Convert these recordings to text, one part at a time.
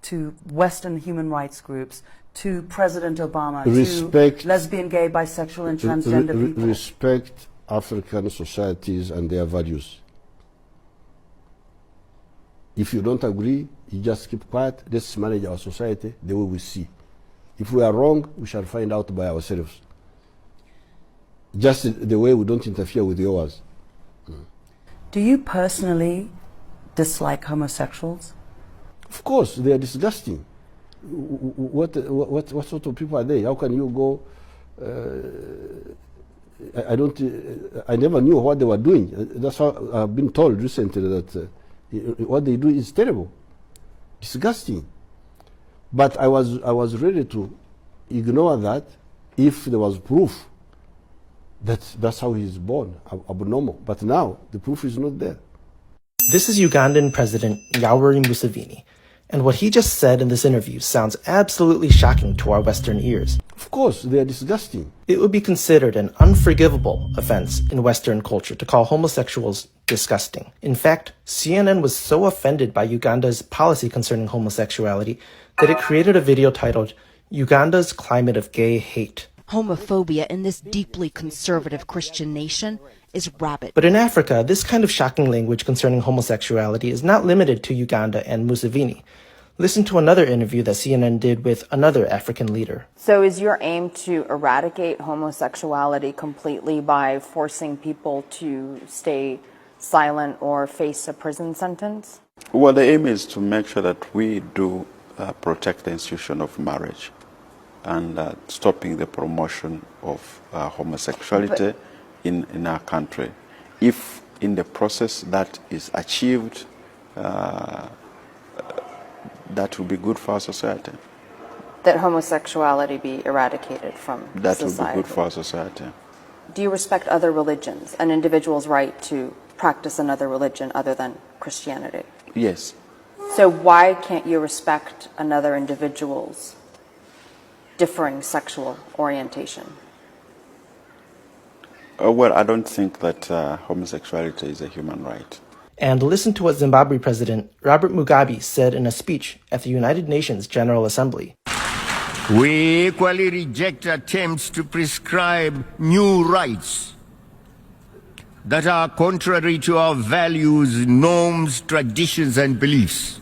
to Western human rights groups, to President Obama, respect, to lesbian, gay, bisexual, and transgender people? Respect African societies and their values. If you don't agree, you just keep quiet. Let's manage our society the way we see. If we are wrong, we shall find out by ourselves. Just the way we don't interfere with yours. Do you personally dislike homosexuals? Of course, they are disgusting. What sort of people are they? How can you go? I never knew what they were doing. That's how I've been told recently that what they do is terrible, disgusting. But I was ready to ignore that if there was proof that that's how he's born, abnormal. But now the proof is not there. This is Ugandan President Yoweri Museveni, and what he just said in this interview sounds absolutely shocking to our Western ears. Of course, they are disgusting. It would be considered an unforgivable offense in Western culture to call homosexuals disgusting. In fact, CNN was so offended by Uganda's policy concerning homosexuality that it created a video titled, "Uganda's Climate of Gay Hate." Homophobia in this deeply conservative Christian nation is rabid. But in Africa, this kind of shocking language concerning homosexuality is not limited to Uganda and Museveni. Listen to another interview that CNN did with another African leader. So is your aim to eradicate homosexuality completely by forcing people to stay silent or face a prison sentence? Well, the aim is to make sure that we do protect the institution of marriage and stopping the promotion of homosexuality in our country. If in the process that is achieved, that will be good for our society. That homosexuality be eradicated from that society? That will be good for our society. Do you respect other religions, an individual's right to practice another religion other than Christianity? Yes. So why can't you respect another individual's differing sexual orientation? Well, I don't think that homosexuality is a human right. And listen to what Zimbabwe President Robert Mugabe said in a speech at the United Nations General Assembly. We equally reject attempts to prescribe new rights that are contrary to our values, norms, traditions, and beliefs.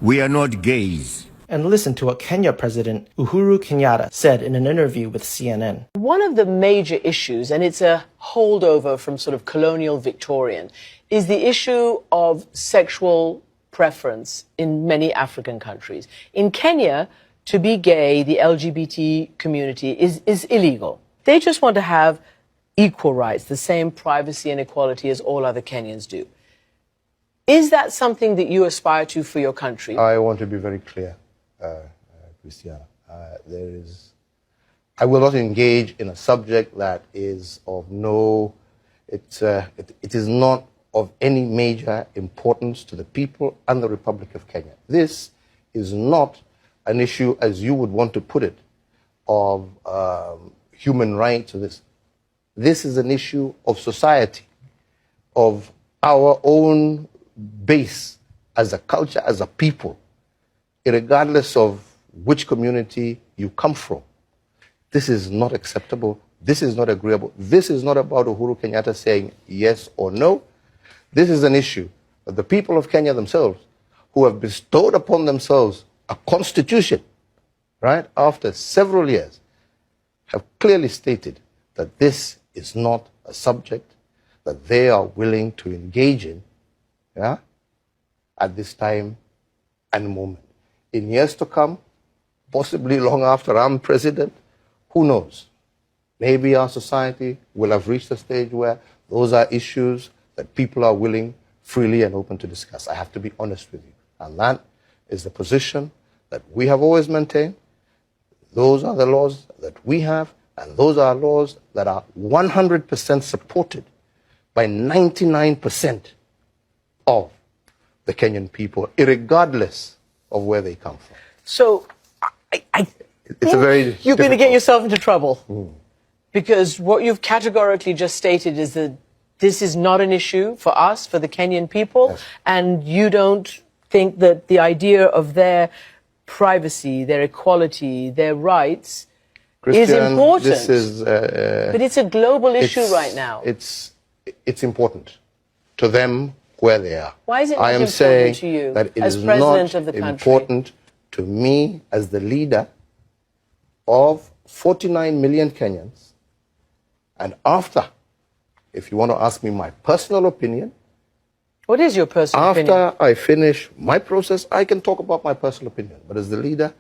We are not gays. And listen to what Kenya President Uhuru Kenyatta said in an interview with CNN. One of the major issues, and it's a holdover from sort of colonial Victorian, is the issue of sexual preference in many African countries. In Kenya, to be gay, the LGBT community is illegal. They just want to have equal rights, the same privacy and equality as all other Kenyans do. Is that something that you aspire to for your country? I want to be very clear. Christiana, I will not engage in a subject that is of no, it is not of any major importance to the people and the Republic of Kenya. This is not an issue, as you would want to put it, of human rights or this. This is an issue of society, of our own base as a culture, as a people, regardless of which community you come from. This is not acceptable. This is not agreeable. This is not about Uhuru Kenyatta saying yes or no. This is an issue that the people of Kenya themselves, who have bestowed upon themselves a constitution, right, after several years, have clearly stated that this is not a subject that they are willing to engage in, yeah, at this time and moment. In years to come, possibly long after I'm president, who knows? Maybe our society will have reached a stage where those are issues that people are willing, freely and open to discuss. I have to be honest with you. And that is the position that we have always maintained. Those are the laws that we have, and those are laws that are 100% supported by 99% of the Kenyan people, irregardless of where they come from. So, it's a very you're going to get yourself into trouble. Mm. Because what you've categorically just stated is that this is not an issue for us, for the Kenyan people, yes. and you don't think that the idea of their privacy, their equality, their rights is important. This is, but it's a global issue right now. It's important to them where they are. Why is it not I am important saying to you that it as is president not of the country? important to me as the leader of 49 million Kenyans. And after, if you want to ask me my personal opinion, what is your personal opinion? after I finish my process, I can talk about my personal opinion. But as the leader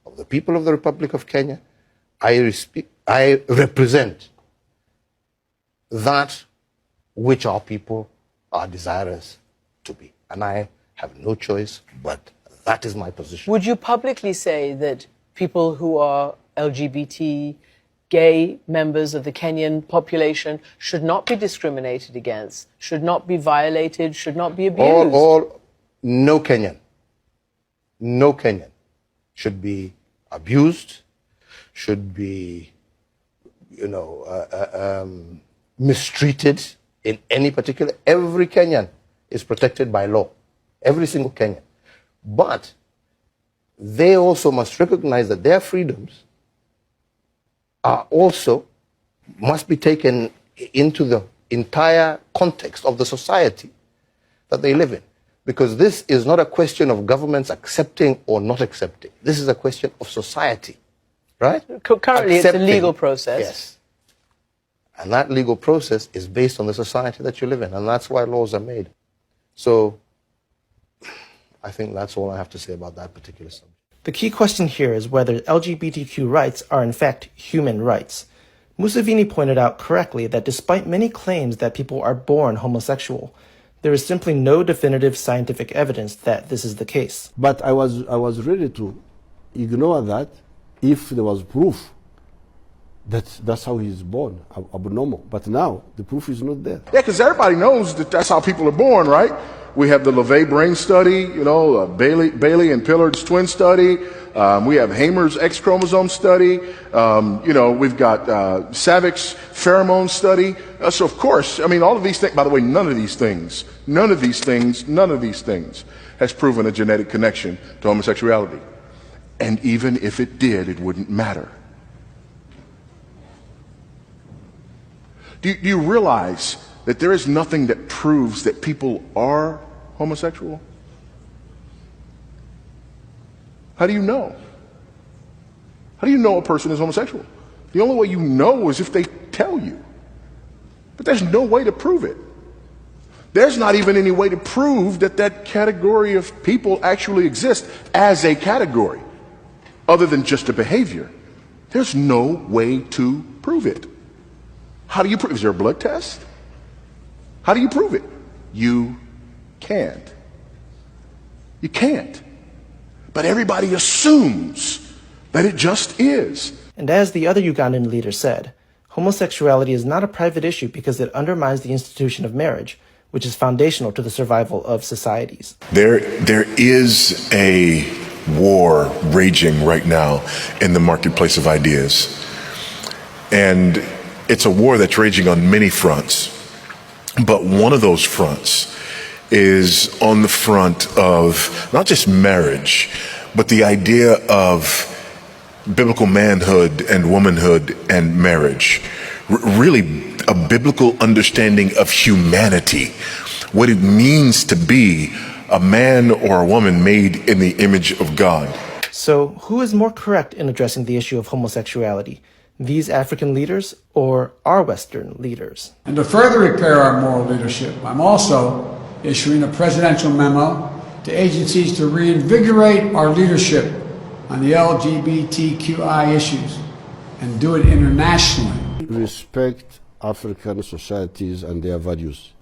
of the people of the Republic of Kenya, I represent that which our people are desirous to be. And I have no choice, but that is my position. Would you publicly say that people who are LGBT, gay members of the Kenyan population should not be discriminated against, should not be violated, should not be abused? No Kenyan should be abused, should be, mistreated in any particular. Every Kenyan is protected by law, every single Kenyan. But they also must recognize that their freedoms are also must be taken into the entire context of the society that they live in. Because this is not a question of governments accepting or not accepting. This is a question of society, right? Currently, it's a legal process. Yes. And that legal process is based on the society that you live in, and that's why laws are made. So I think that's all I have to say about that particular subject. The key question here is whether LGBTQ rights are in fact human rights. Museveni pointed out correctly that despite many claims that people are born homosexual, there is simply no definitive scientific evidence that this is the case. But I was ready to ignore that if there was proof that that's how he's born, abnormal. But now the proof is not there. Yeah, because everybody knows that that's how people are born, right? We have the LeVay brain study, Bailey and Pillard's twin study. We have Hamer's X chromosome study. We've got Savik's pheromone study. So of course, all of these things, by the way, none of these things has proven a genetic connection to homosexuality. And even if it did, it wouldn't matter. Do you realize that there is nothing that proves that people are homosexual? How do you know? How do you know a person is homosexual? The only way you know is if they tell you. But there's no way to prove it. There's not even any way to prove that that category of people actually exists as a category, other than just a behavior. There's no way to prove it. How do you prove it? Is there a blood test? How do you prove it? You can't. You can't. But everybody assumes that it just is. And as the other Ugandan leader said, homosexuality is not a private issue because it undermines the institution of marriage, which is foundational to the survival of societies. There is a war raging right now in the marketplace of ideas. And it's a war that's raging on many fronts. But one of those fronts is on the front of not just marriage, but the idea of biblical manhood and womanhood and marriage. Really a biblical understanding of humanity, what it means to be a man or a woman made in the image of God. So who is more correct in addressing the issue of homosexuality? These African leaders or our Western leaders? And to further repair our moral leadership, I'm also issuing a presidential memo to agencies to reinvigorate our leadership on the LGBTQI issues and do it internationally. Respect African societies and their values.